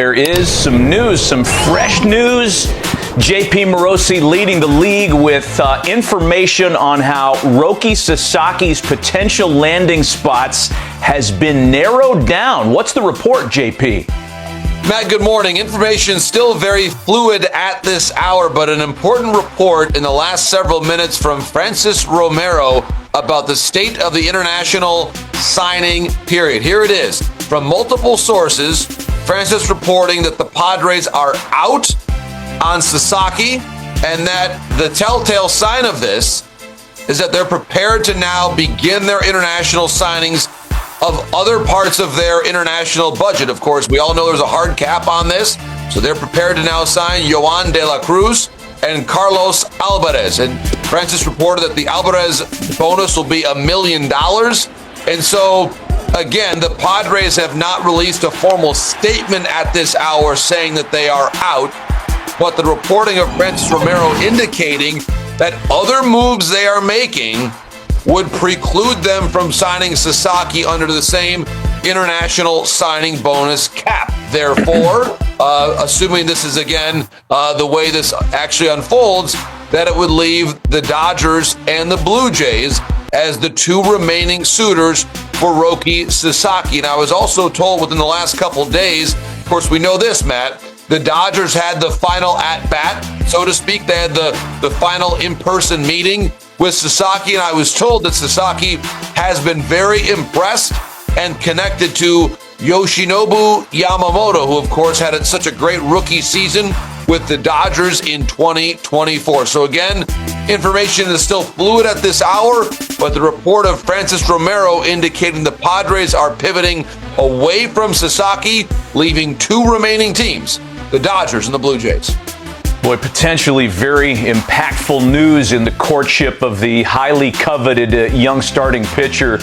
There is some news, some fresh news. JP Morosi leading the league with information on how Roki Sasaki's potential landing spots has been narrowed down. What's the report, JP? Matt, good morning. Information still very fluid at this hour, but an important report in the last several minutes from Francis Romero about the state of the international signing period. Here it is. From multiple sources, Francis reporting that the Padres are out on Sasaki, and that the telltale sign of this is that they're prepared to now begin their international signings of other parts of their international budget. Of course, we all know there's a hard cap on this, so they're prepared to now sign Yohan De La Cruz and Carlos Alvarez. And Francis reported that the Alvarez bonus will be $1 million. And so, again, the Padres have not released a formal statement at this hour saying that they are out, but the reporting of Francis Romero indicating that other moves they are making would preclude them from signing Sasaki under the same international signing bonus cap. Therefore, assuming this is, again, the way this actually unfolds, that it would leave the Dodgers and the Blue Jays as the two remaining suitors for Roki Sasaki. And I was also told within the last couple days, of course, we know this, Matt, the Dodgers had the final at-bat, so to speak. They had the final in-person meeting with Sasaki, and I was told that Sasaki has been very impressed and connected to Yoshinobu Yamamoto, who, of course, had such a great rookie season with the Dodgers in 2024. So again, information is still fluid at this hour, but the report of Francis Romero indicating the Padres are pivoting away from Sasaki, leaving two remaining teams, the Dodgers and the Blue Jays. Boy, potentially very impactful news in the courtship of the highly coveted young starting pitcher.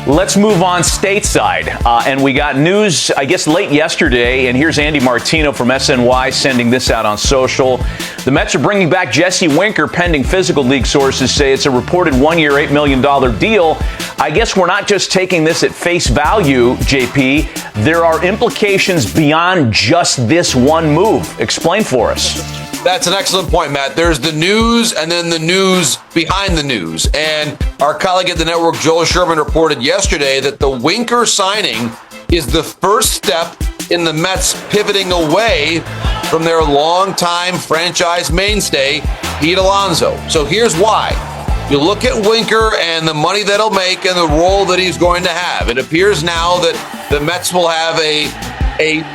Let's move on stateside. And we got news, I guess, late yesterday. And here's Andy Martino from SNY sending this out on social. The Mets are bringing back Jesse Winker pending physical. League sources say it's a reported one-year, $8 million deal. I guess we're not just taking this at face value, JP. There are implications beyond just this one move. Explain for us. That's an excellent point, Matt. There's the news and then the news behind the news. And our colleague at the network, Joel Sherman, reported yesterday that the Winker signing is the first step in the Mets pivoting away from their longtime franchise mainstay, Pete Alonso. So here's why. You look at Winker and the money that he'll make and the role that he's going to have. It appears now that the Mets will have a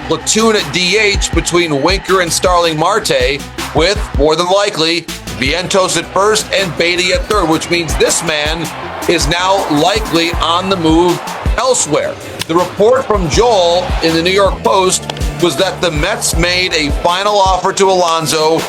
platoon at DH between Winker and Starling Marte, with, more than likely, Vientos at first and Beatty at third, which means this man is now likely on the move elsewhere. The report from Joel in the New York Post was that the Mets made a final offer to Alonso,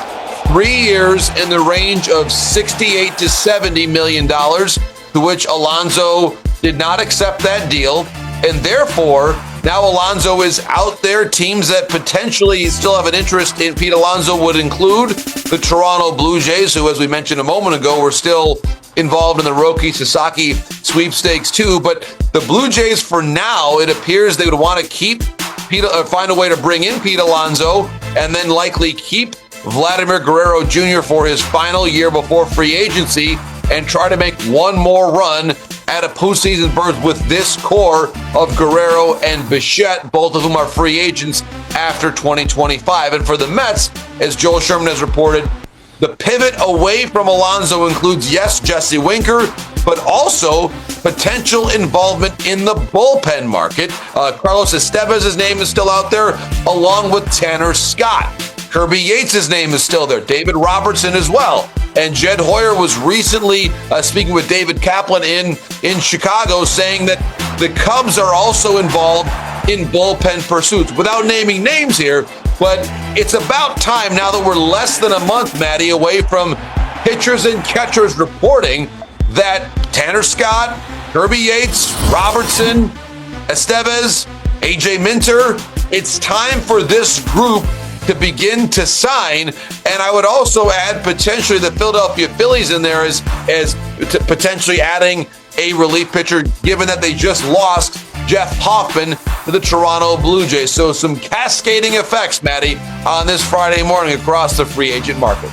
3 years in the range of $68 to $70 million, to which Alonso did not accept that deal, and therefore now Alonso is out there. Teams that potentially still have an interest in Pete Alonso would include the Toronto Blue Jays, who, as we mentioned a moment ago, were still involved in the Roki Sasaki sweepstakes too. But the Blue Jays, for now, it appears they would want to keep Pete, find a way to bring in Pete Alonso, and then likely keep Vladimir Guerrero Jr. for his final year before free agency, and try to make one more run at a postseason berth with this core of Guerrero and Bichette, both of whom are free agents after 2025. And for the Mets, as Joel Sherman has reported, the pivot away from Alonso includes, yes, Jesse Winker, but also potential involvement in the bullpen market. Carlos Estevez's name is still out there, along with Tanner Scott. Kirby Yates' name is still there. David Robertson as well. And Jed Hoyer was recently speaking with David Kaplan in Chicago, saying that the Cubs are also involved in bullpen pursuits. Without naming names here, but it's about time now that we're less than a month, Matty, away from pitchers and catchers reporting that Tanner Scott, Kirby Yates, Robertson, Estevez, AJ Minter, it's time for this group to begin to sign. And I would also add potentially the Philadelphia Phillies in there as potentially adding a relief pitcher, given that they just lost Jeff Hoffman to the Toronto Blue Jays. So some cascading effects, Maddie, on this Friday morning across the free agent market.